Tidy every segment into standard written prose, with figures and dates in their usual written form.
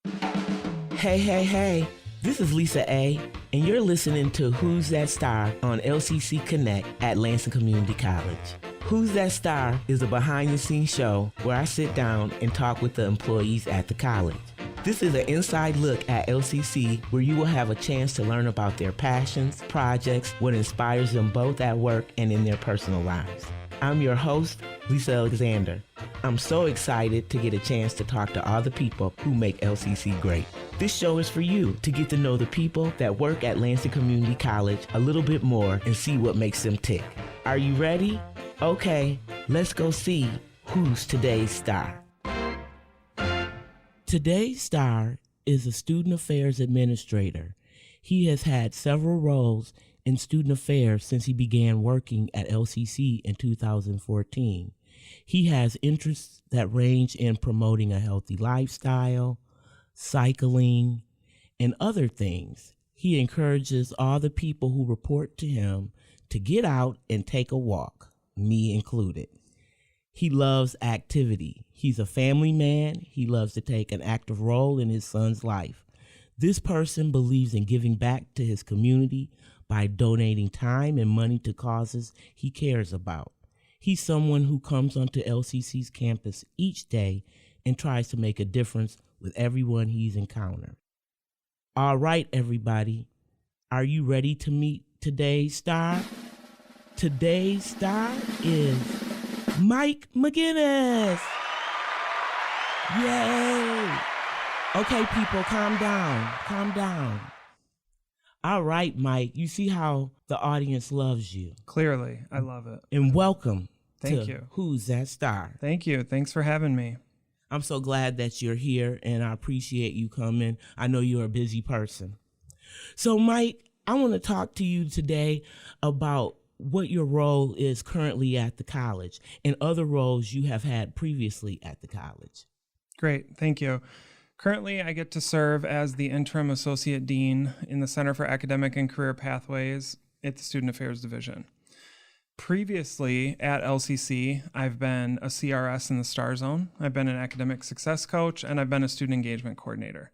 Hey. This is Lisa A., and you're listening to Who's That Star on LCC Connect at Lansing Community College. Who's That Star is a behind-the-scenes show where I sit down and talk with the employees at the college. This is an inside look at LCC where you will have a chance to learn about their passions, projects, what inspires them both at work and in their personal lives. I'm your host, Lisa Alexander. I'm so excited to get a chance to talk to all the people who make LCC great. This show is for you to get to know the people that work at Lansing Community College a little bit more and see what makes them tick. Are you ready? Okay, let's go see who's today's star. Today's star is a student affairs administrator. He has had several roles in student affairs since he began working at LCC in 2014. He has interests that range in promoting a healthy lifestyle, cycling, and other things. He encourages all the people who report to him to get out and take a walk, me included. He loves activity. He's a family man. He loves to take an active role in his son's life. This person believes in giving back to his community by donating time and money to causes he cares about. He's someone who comes onto LCC's campus each day and tries to make a difference with everyone he's encountered. All right, everybody, are you ready to meet today's star? Today's star is Mike McGinnis. Yay! Okay, people, calm down. All right, Mike, you see how the audience loves you. Clearly, I love it. And welcome Thank to you. Who's That Star? Thank you. Thanks for having me. I'm so glad that you're here, and I appreciate you coming. I know you're a busy person. So, Mike, I want to talk to you today about what your role is currently at the college and other roles you have had previously at the college. Great. Thank you. Currently, I get to serve as the Interim Associate Dean in the Center for Academic and Career Pathways at the Student Affairs Division. Previously at LCC, I've been a CRS in the Star Zone. I've been an academic success coach, and I've been a student engagement coordinator.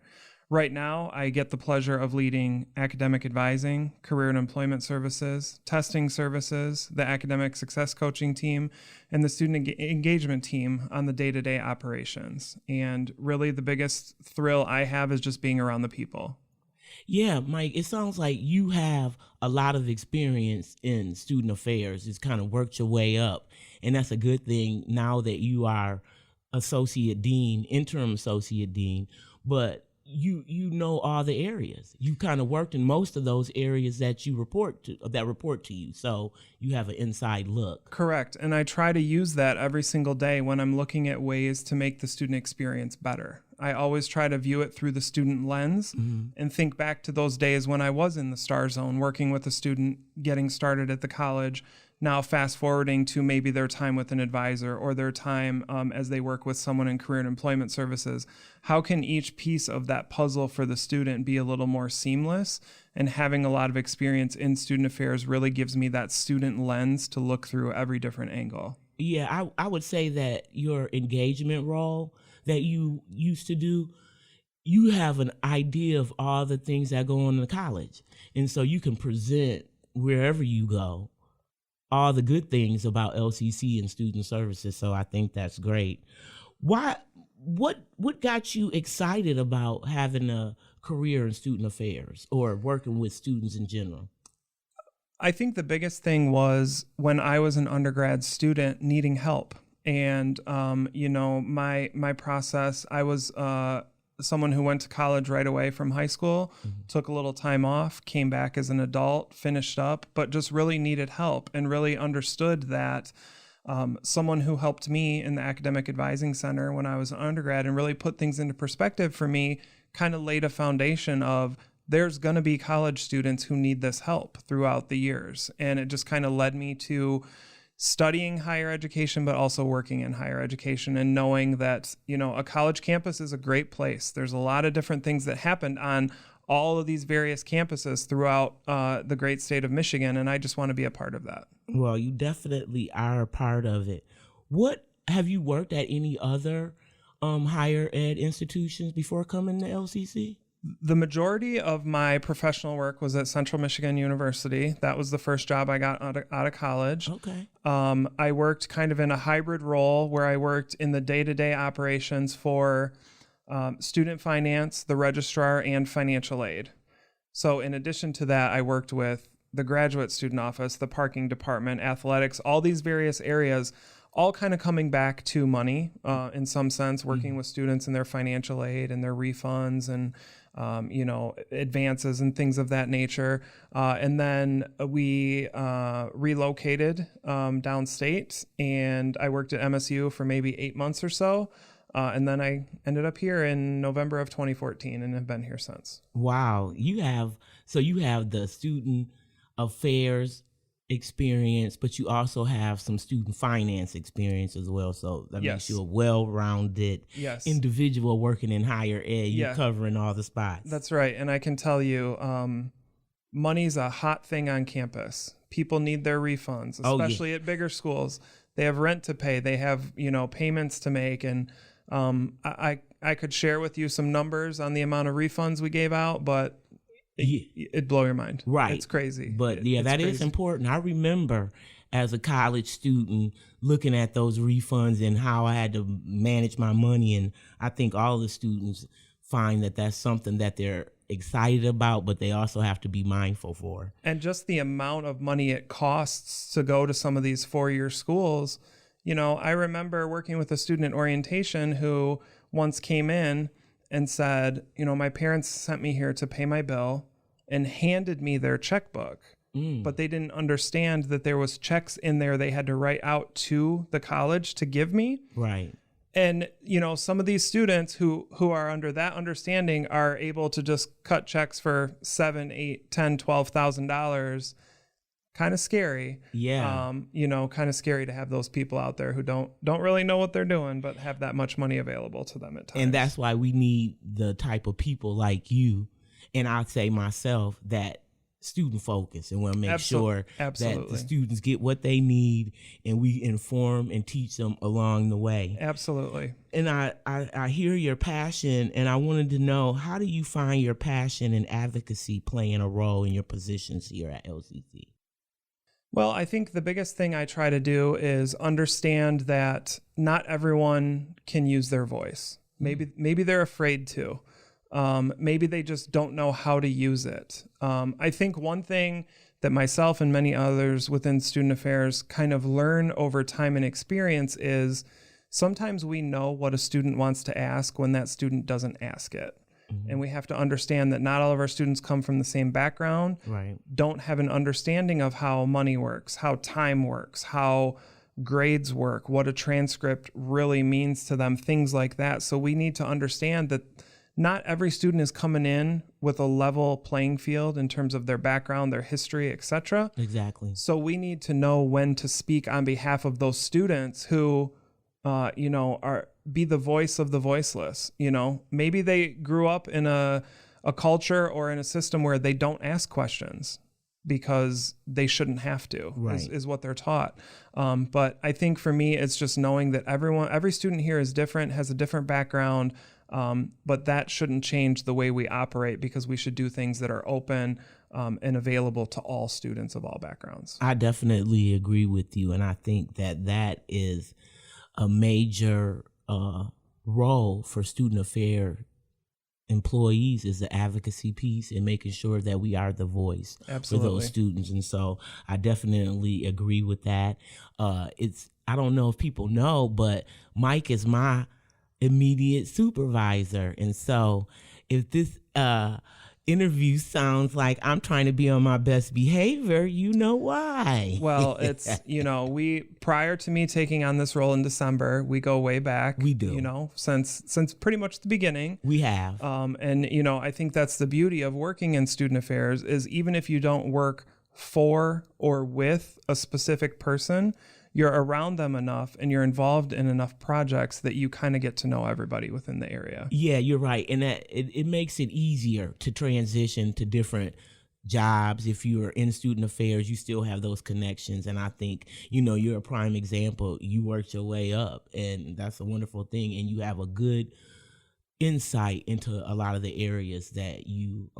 Right now, I get the pleasure of leading academic advising, career and employment services, testing services, the academic success coaching team, and the student engagement team on the day-to-day operations. And really the biggest thrill I have is just being around the people. Yeah, Mike, it sounds like you have a lot of experience in student affairs. It's kind of worked your way up, and that's a good thing now that you are associate dean, interim associate dean, but you know all the areas. You kind of worked in most of those areas that report to you, so you have an inside look. Correct, and I try to use that every single day when I'm looking at ways to make the student experience better. I always try to view it through the student lens and think back to those days when I was in the Star Zone, working with a student getting started at the college, now fast forwarding to maybe their time with an advisor or their time as they work with someone in career and employment services. How can each piece of that puzzle for the student be a little more seamless? And having a lot of experience in student affairs really gives me that student lens to look through every different angle. Yeah, I would say that your engagement role that you used to do, you have an idea of all the things that go on in the college. And so you can present wherever you go all the good things about LCC and student services. So I think that's great. What got you excited about having a career in student affairs or working with students in general? I think the biggest thing was when I was an undergrad student needing help. And, my process, I was someone who went to college right away from high school, took a little time off, came back as an adult, finished up, but just really needed help and really understood that someone who helped me in the academic advising center when I was an undergrad and really put things into perspective for me, kind of laid a foundation of there's going to be college students who need this help throughout the years. And it just kind of led me to studying higher education, but also working in higher education and knowing that, a college campus is a great place. There's a lot of different things that happened on all of these various campuses throughout the great state of Michigan, and I just want to be a part of that. Well, you definitely are a part of it. What have you worked at any other higher ed institutions before coming to LCC? The majority of my professional work was at Central Michigan University. That was the first job I got out of college. Okay. I worked kind of in a hybrid role where I worked in the day-to-day operations for student finance, the registrar, and financial aid. So in addition to that, I worked with the graduate student office, the parking department, athletics, all these various areas, all kind of coming back to money in some sense, working with students in their financial aid and their refunds and advances and things of that nature. And then we relocated downstate, and I worked at MSU for maybe 8 months or so. And then I ended up here in November of 2014 and have been here since. Wow. You have the student affairs experience, but you also have some student finance experience as well. So that makes you a well-rounded individual working in higher ed. You're covering all the spots. That's right. And I can tell you, money's a hot thing on campus. People need their refunds, especially at bigger schools. They have rent to pay. They have, payments to make. And I could share with you some numbers on the amount of refunds we gave out, but it'd blow your mind. Right. It's crazy. But that is important. I remember as a college student looking at those refunds and how I had to manage my money. And I think all the students find that that's something that they're excited about, but they also have to be mindful for. And just the amount of money it costs to go to some of these 4-year schools. I remember working with a student in orientation who once came in and said, my parents sent me here to pay my bill and handed me their checkbook, but they didn't understand that there was checks in there they had to write out to the college to give me. Right. And, some of these students who are under that understanding are able to just cut checks for $7,000, $8,000, $10,000, $12,000. Kind of scary. Yeah. Kind of scary to have those people out there who don't really know what they're doing, but have that much money available to them at times. And that's why we need the type of people like you, and I'd say myself, that student focus and want to make sure that the students get what they need, and we inform and teach them along the way. Absolutely. And I hear your passion, and I wanted to know, how do you find your passion and advocacy playing a role in your positions here at LCC? Well, I think the biggest thing I try to do is understand that not everyone can use their voice. Maybe they're afraid to. Maybe they just don't know how to use it. I think one thing that myself and many others within student affairs kind of learn over time and experience is sometimes we know what a student wants to ask when that student doesn't ask it. And we have to understand that not all of our students come from the same background, right? Don't have an understanding of how money works, how time works, how grades work, what a transcript really means to them, things like that. So we need to understand that not every student is coming in with a level playing field in terms of their background, their history, etc. Exactly. So we need to know when to speak on behalf of those students who, be the voice of the voiceless. Maybe they grew up in a culture or in a system where they don't ask questions because they shouldn't have to, right, is what they're taught. But I think for me, it's just knowing that every student here is different, has a different background, but that shouldn't change the way we operate, because we should do things that are open and available to all students of all backgrounds. I definitely agree with you, and I think that is a major role for student affairs employees, is the advocacy piece and making sure that we are the voice for those students. And so I definitely agree with that. I don't know if people know, but Mike is my immediate supervisor. And so if this interview sounds like I'm trying to be on my best behavior, you know why. Well, it's, we, prior to me taking on this role in December, we go way back. We do. Since pretty much the beginning. We have. And I think that's the beauty of working in student affairs, is even if you don't work for or with a specific person, you're around them enough and you're involved in enough projects that you kind of get to know everybody within the area. Yeah, you're right. And that it makes it easier to transition to different jobs. If you're in student affairs, you still have those connections. And I think, you're a prime example. You worked your way up, and that's a wonderful thing. And you have a good insight into a lot of the areas that you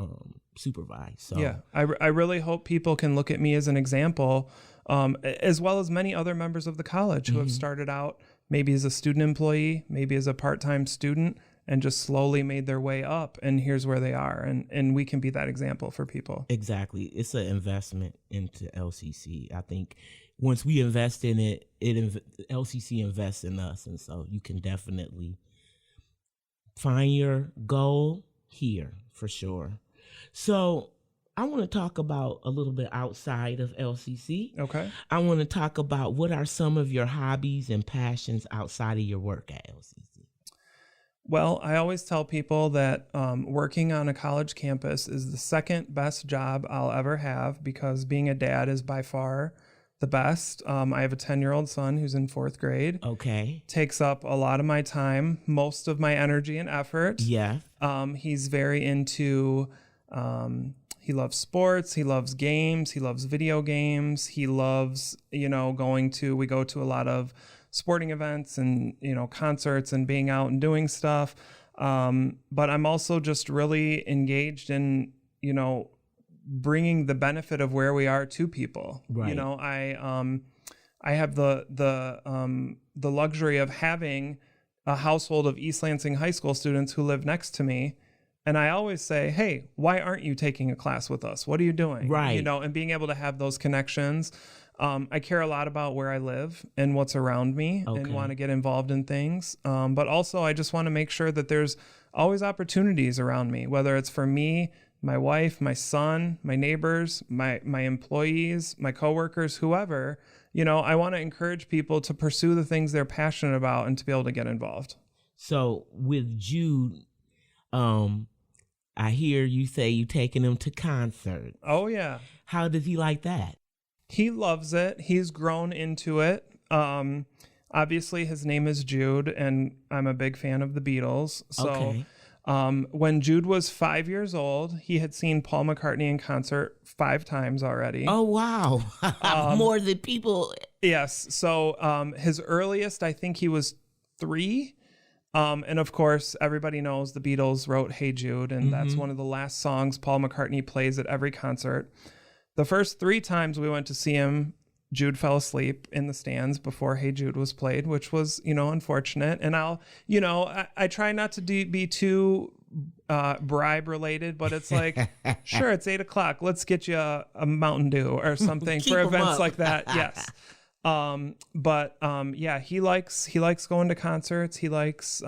supervise. So yeah, I really hope people can look at me as an example, as well as many other members of the college who have started out maybe as a student employee, maybe as a part-time student, and just slowly made their way up, and here's where they are. And we can be that example for people. Exactly. It's an investment into LCC. I think once we invest in it, LCC invests in us. And so you can definitely find your goal here for sure. So I want to talk about a little bit outside of LCC. Okay. I want to talk about what are some of your hobbies and passions outside of your work at LCC. Well, I always tell people that working on a college campus is the second best job I'll ever have, because being a dad is by far the best. I have a 10-year-old son who's in 4th grade. Okay. Takes up a lot of my time, most of my energy and effort. Yeah. He's very into, he loves sports, he loves games, he loves video games, he loves, we go to a lot of sporting events and, concerts and being out and doing stuff. But I'm also just really engaged in, bringing the benefit of where we are to people. Right. I have the luxury of having a household of East Lansing High School students who live next to me. And I always say, hey, why aren't you taking a class with us? What are you doing? Right. And being able to have those connections. I care a lot about where I live and what's around me, and want to get involved in things. But also I just want to make sure that there's always opportunities around me, whether it's for me, my wife, my son, my neighbors, my employees, my coworkers, whoever. I want to encourage people to pursue the things they're passionate about and to be able to get involved. So with Jude, I hear you say you taking him to concerts. Oh, yeah. How does he like that? He loves it. He's grown into it. Obviously, his name is Jude, and I'm a big fan of the Beatles. So when Jude was 5 years old, he had seen Paul McCartney in concert 5 times already. Oh, wow. More than people. Yes. So his earliest, I think he was 3. And of course, everybody knows the Beatles wrote Hey Jude, and that's one of the last songs Paul McCartney plays at every concert. The first 3 times we went to see him, Jude fell asleep in the stands before Hey Jude was played, which was, unfortunate. And I try not to be too bribe related, but it's like, sure, it's 8:00. Let's get you a Mountain Dew or something for events like that. Yes. Yeah, he likes going to concerts. He likes,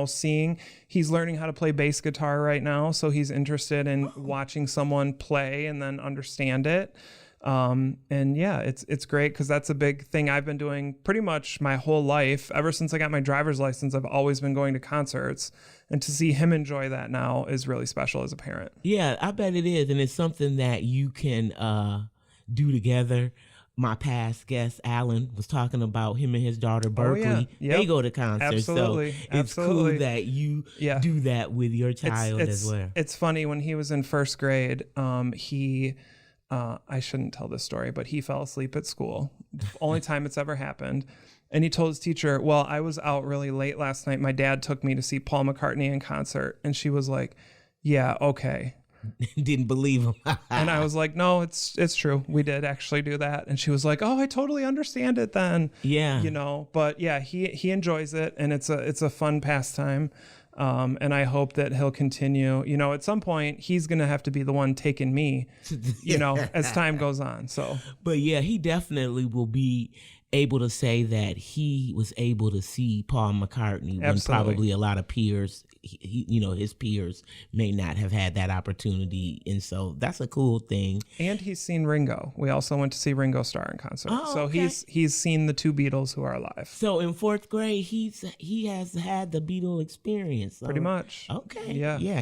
seeing. He's learning how to play bass guitar right now, so he's interested in watching someone play and then understand it. And yeah, it's great, because that's a big thing I've been doing pretty much my whole life. Ever since I got my driver's license, I've always been going to concerts, and to see him enjoy that now is really special as a parent. Yeah, I bet it is, and it's something that you can do together. My past guest, Alan, was talking about him and his daughter, Berkeley. Oh, yeah. Yep. They go to concerts. Absolutely. So it's cool that you do that with your child it's, as well. It's funny, when he was in 1st grade, I shouldn't tell this story, but he fell asleep at school. Only time it's ever happened. And he told his teacher, well, I was out really late last night. My dad took me to see Paul McCartney in concert. And she was like, yeah, okay. Didn't believe him. And I was like, no, it's true. We did actually do that. And she was like, oh, I totally understand it then. Yeah. But yeah, he enjoys it, and it's a fun pastime. And I hope that he'll continue. At some point, he's going to have to be the one taking me, as time goes on. So, but yeah, he definitely will be able to say that he was able to see Paul McCartney when probably a lot of peers, his peers may not have had that opportunity. And so that's a cool thing. And he's seen Ringo. We also went to see Ringo Starr in concert. Oh, so okay. he's seen the 2 Beatles who are alive. So in 4th grade, he has had the Beatle experience. So. Pretty much. Okay. Yeah.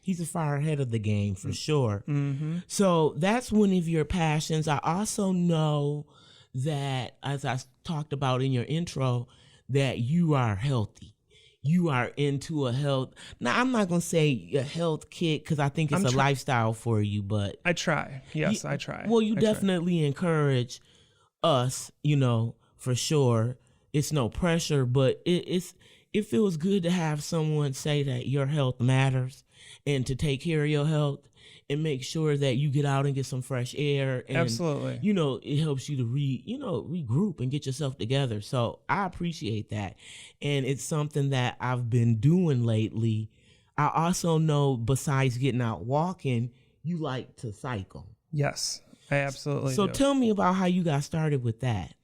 He's a far ahead of the game for sure. Mm-hmm. So that's one of your passions. I also know that, as I talked about in your intro, that you are healthy. you are into a health. Now, I'm not going to say a health kick because I think it's a lifestyle for you, but I try. Yes, I try. Well, you definitely encourage us, for sure. It's no pressure, but it feels good to have someone say that your health matters and to take care of your health and make sure that you get out and get some fresh air. And, absolutely. It helps you to regroup and get yourself together. So I appreciate that. And it's something that I've been doing lately. I also know besides getting out walking, you like to cycle. Yes, I absolutely do. So tell me about how you got started with that.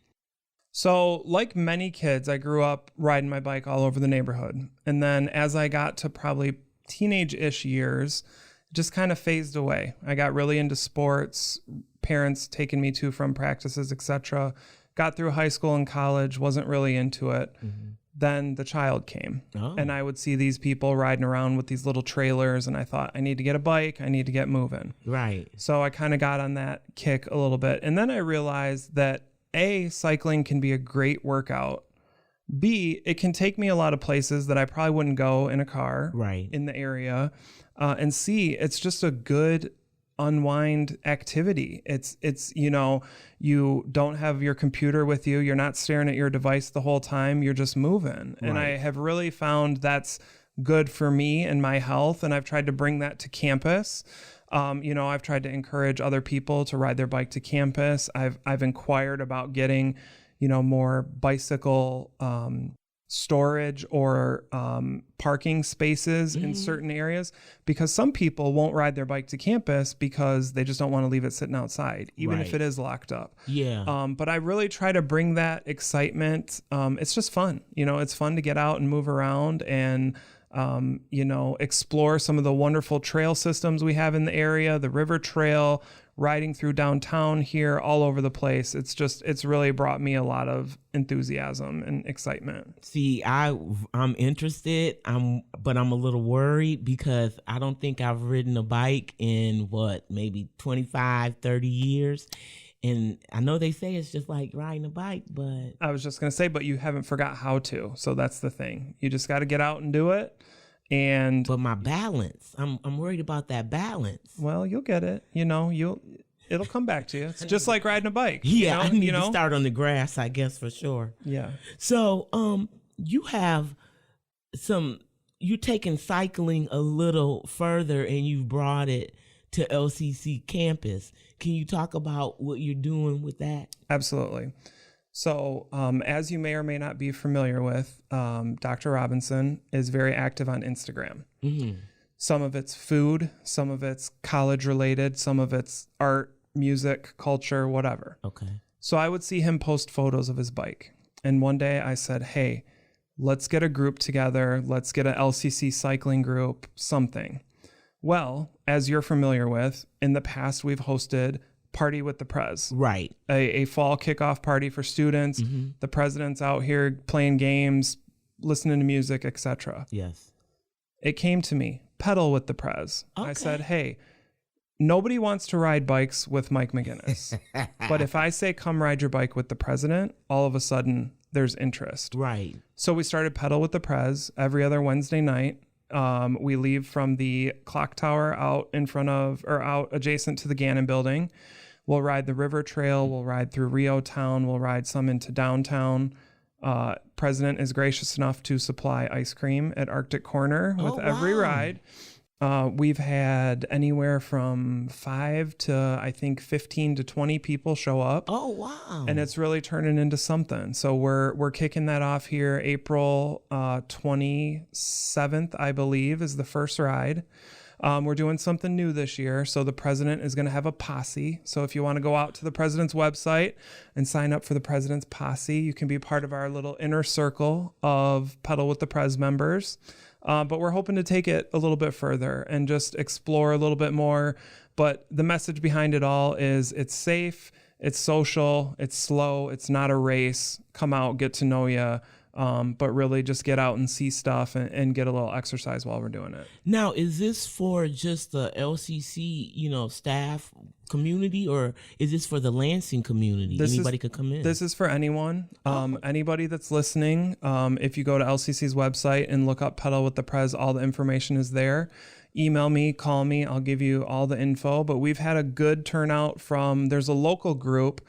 So like many kids, I grew up riding my bike all over the neighborhood. And then as I got to probably teenage-ish years, just kind of phased away. I got really into sports, parents taking me to from practices, etc. Got through high school and college, wasn't really into it. Mm-hmm. Then the child came and I would see these people riding around with these little trailers and I thought, I need to get a bike. I need to get moving. Right. So I kind of got on that kick a little bit. And then I realized that A, cycling can be a great workout. B, it can take me a lot of places that I probably wouldn't go in a car in the area. And C, it's just a good unwind activity. It's you don't have your computer with you. You're not staring at your device the whole time. You're just moving. Right. And I have really found that's good for me and my health. And I've tried to bring that to campus. I've tried to encourage other people to ride their bike to campus. I've inquired about getting, more bicycle storage or parking spaces in certain areas, because some people won't ride their bike to campus because they just don't want to leave it sitting outside, even if it is locked up. Yeah. But I really try to bring that excitement. It's just fun. It's fun to get out and move around and explore some of the wonderful trail systems we have in the area, the river trail, riding through downtown here, all over the place. It's really brought me a lot of enthusiasm and excitement. See, I'm interested, but I'm a little worried because I don't think I've ridden a bike in maybe 25, 30 years. And I know they say it's just like riding a bike, but I was just going to say, but you haven't forgot how to. So that's the thing. You just got to get out and do it. But my balance, I'm worried about that balance. Well, you'll get it. It'll come back to you. It's just like riding a bike. Yeah, I need to start on the grass, I guess, for sure. Yeah. So, you're taking cycling a little further and you've brought it to LCC campus. Can you talk about what you're doing with that? Absolutely. So as you may or may not be familiar with, Dr. Robinson is very active on Instagram. Mm-hmm. Some of it's food, some of it's college related, some of it's art, music, culture, whatever. Okay. So I would see him post photos of his bike. And one day I said, hey, let's get a group together. Let's get an LCC cycling group, something. Well, as you're familiar with, in the past, we've hosted Party with the Prez. Right. A fall kickoff party for students. Mm-hmm. The president's out here playing games, listening to music, etc. Yes. It came to me, Pedal with the Prez. Okay. I said, hey, nobody wants to ride bikes with Mike McGinnis. But if I say, come ride your bike with the president, all of a sudden there's interest. Right. So we started Pedal with the Prez every other Wednesday night. We leave from the clock tower out adjacent to the Gannon building. We'll ride the river trail. We'll ride through Rio Town. We'll ride some into downtown. President is gracious enough to supply ice cream at Arctic Corner with every ride. We've had anywhere from 5 to I think 15 to 20 people show up. Oh, wow. And it's really turning into something. So we're kicking that off here. April 27th, I believe, is the first ride. We're doing something new this year. So the president is going to have a posse. So if you want to go out to the president's website and sign up for the president's posse, you can be part of our little inner circle of Pedal with the Prez members. But we're hoping to take it a little bit further and just explore a little bit more. But the message behind it all is it's safe, it's social, it's slow, it's not a race. Come out, get to know you, but really just get out and see stuff and get a little exercise while we're doing it. Now, is this for just the LCC, staff community, or is this for the Lansing community? Anybody could come in. This is for anyone. Anybody that's listening. If you go to LCC's website and look up Pedal with the Prez, all the information is there. Email me, call me. I'll give you all the info. But we've had a good turnout there's a local group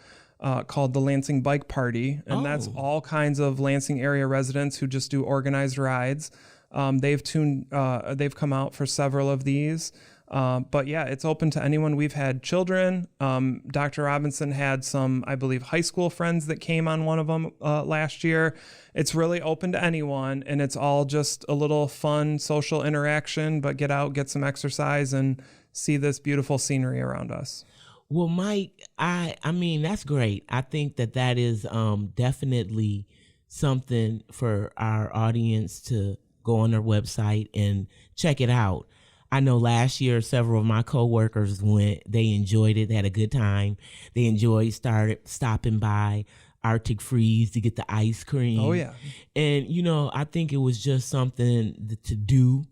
called the Lansing Bike Party, and that's all kinds of Lansing area residents who just do organized rides. They've come out for several of these. But yeah, it's open to anyone. We've had children. Dr. Robinson had some, I believe, high school friends that came on one of them last year. It's really open to anyone, and it's all just a little fun social interaction, but get out, get some exercise, and see this beautiful scenery around us. Well, Mike, I mean, that's great. I think that is definitely something for our audience to go on their website and check it out. I know last year several of my coworkers went. They enjoyed it. They had a good time. They started stopping by Arctic Freeze to get the ice cream. Oh, yeah. And, I think it was just something to do,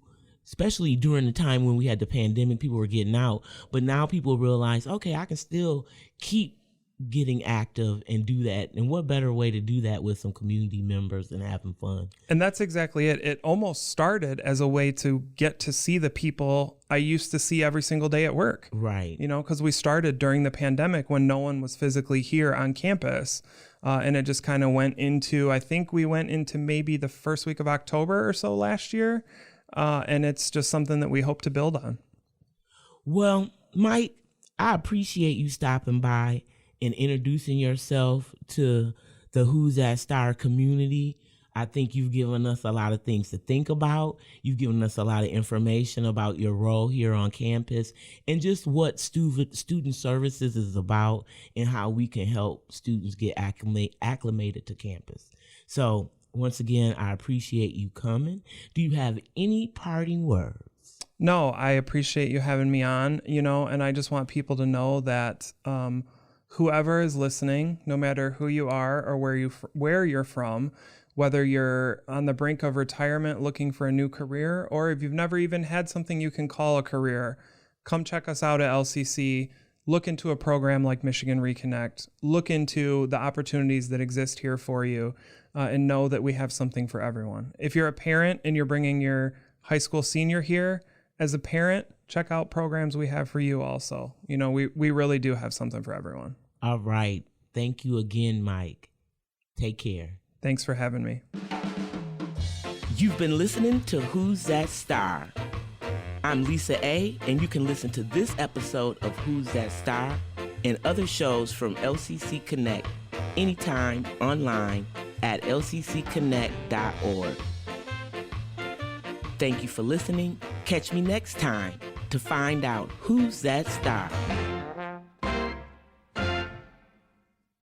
especially during the time when we had the pandemic. People were getting out. But now people realize, okay, I can still keep getting active and do that. And what better way to do that with some community members and having fun? And that's exactly it. It almost started as a way to get to see the people I used to see every single day at work. Right. Because we started during the pandemic when no one was physically here on campus. And it just kind of went into, I think we went into maybe the first week of October or so last year. And it's just something that we hope to build on. Well, Mike, I appreciate you stopping by and introducing yourself to the Who's That Star community. I think you've given us a lot of things to think about. You've given us a lot of information about your role here on campus and just what student services is about and how we can help students get acclimated to campus. So once again, I appreciate you coming. Do you have any parting words? No, I appreciate you having me on, and I just want people to know that whoever is listening, no matter who you are or where you're from, whether you're on the brink of retirement looking for a new career, or if you've never even had something you can call a career, come check us out at LCC. Look into a program like Michigan Reconnect. Look into the opportunities that exist here for you, and know that we have something for everyone. If you're a parent and you're bringing your high school senior here, as a parent, check out programs we have for you also. We really do have something for everyone. All right. Thank you again, Mike. Take care. Thanks for having me. You've been listening to Who's That Star? I'm Lisa A., and you can listen to this episode of Who's That Star and other shows from LCC Connect anytime online at lccconnect.org. Thank you for listening. Catch me next time to find out who's that star.